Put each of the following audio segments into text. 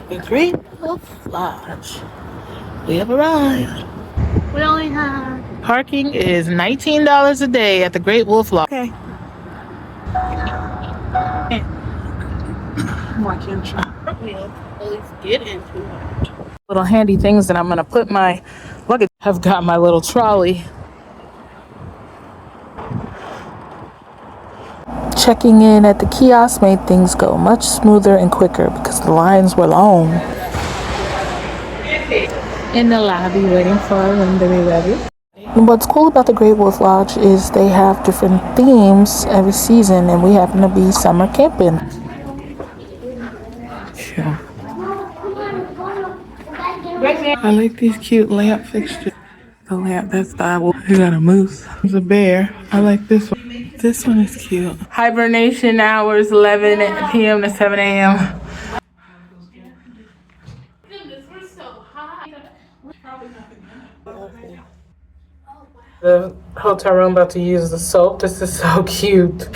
The Greatwolflodge. We have arrived. We only have parking is $19 a day at the Greatwolflodge. Okay. Why can't you? At least get into it. Little handy things that I'm gonna put my luggage. I've got my little trolley. Checking in at the kiosk made things go much smoother and quicker because the lines were long. In the lobby waiting for them to be ready. And what's cool about the Greatwolflodge is they have different themes every season, and we happen to be summer camping. Sure. I like these cute lamp fixtures. The lamp, that's the owl. You got a moose. There's a bear. I like this one. This one is cute. Hibernation hours 11 p.m. to 7 a.m. The hotel room about to use the soap. This is so cute.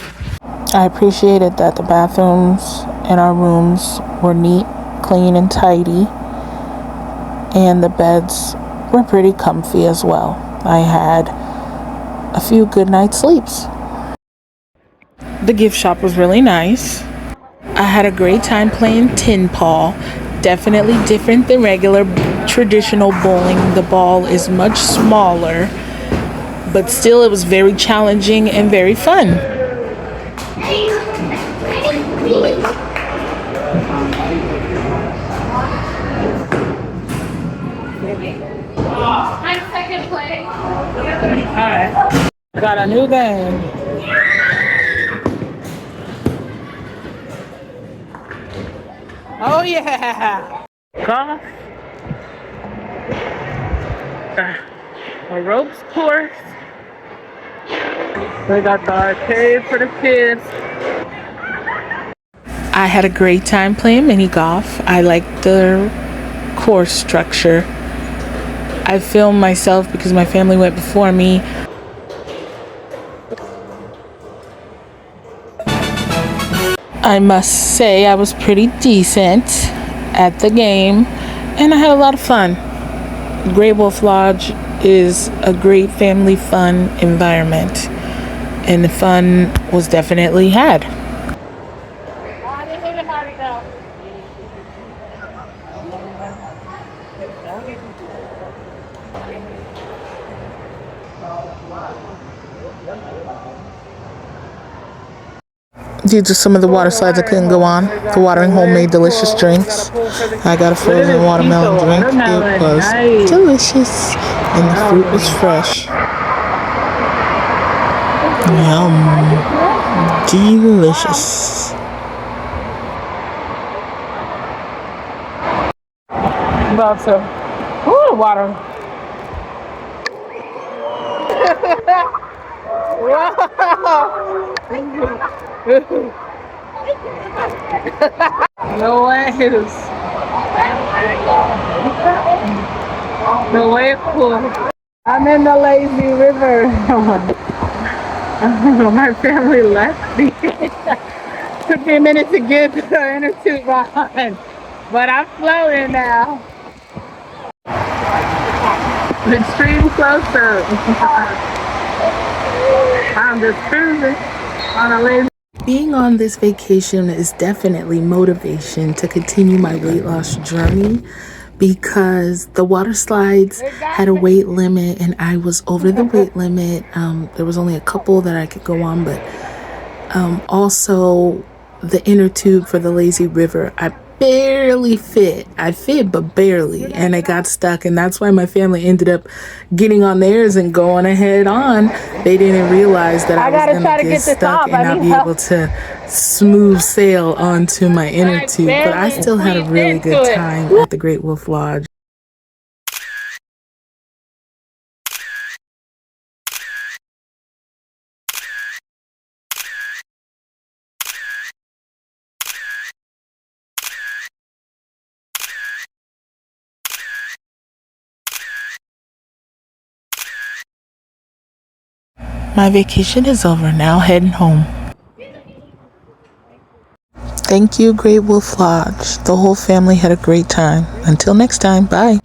I appreciated that the bathrooms in our rooms were neat, clean, and tidy. And the beds were pretty comfy as well. I had a few good night's sleeps. The gift shop was really nice. I had a great time playing tin paw. Definitely different than regular traditional bowling. The ball is much smaller, but still it was very challenging and very fun. I'm second place. Alright. Got a new game. Oh yeah! Golf. A ropes course. We got the arcade for the kids. I had a great time playing mini golf. I liked the course structure. I filmed myself because my family went before me. I must say I was pretty decent at the game and I had a lot of fun. Greatwolflodge is a great family fun environment and the fun was definitely had. These are some of the water slides I couldn't go on. The watering hole made delicious drinks. I got a frozen watermelon drink. It was delicious and the fruit was fresh. Yum. Delicious. About to. Ooh, water. Wow. No waves. The wavepool. I'm in the lazy river. My family left me. Took me a minute to get to the inner tube behind, but I'm floating now. Extreme close-up. I'm just cruising on a lazy. Being on this vacation is definitely motivation to continue my weight loss journey because the water slides had a weight limit and I was over the weight limit. There was only a couple that I could go on, but also the inner tube for the lazy river, I barely fit. I fit, but barely, and I got stuck, and that's why my family ended up getting on theirs and going ahead on. They didn't realize that I was gonna get stuck and not be able to smooth sail onto my inner tube, but I still had a really good time at the Greatwolflodge. My vacation is over now, heading home. Thank you, Greatwolflodge. The whole family had a great time. Until next time, bye.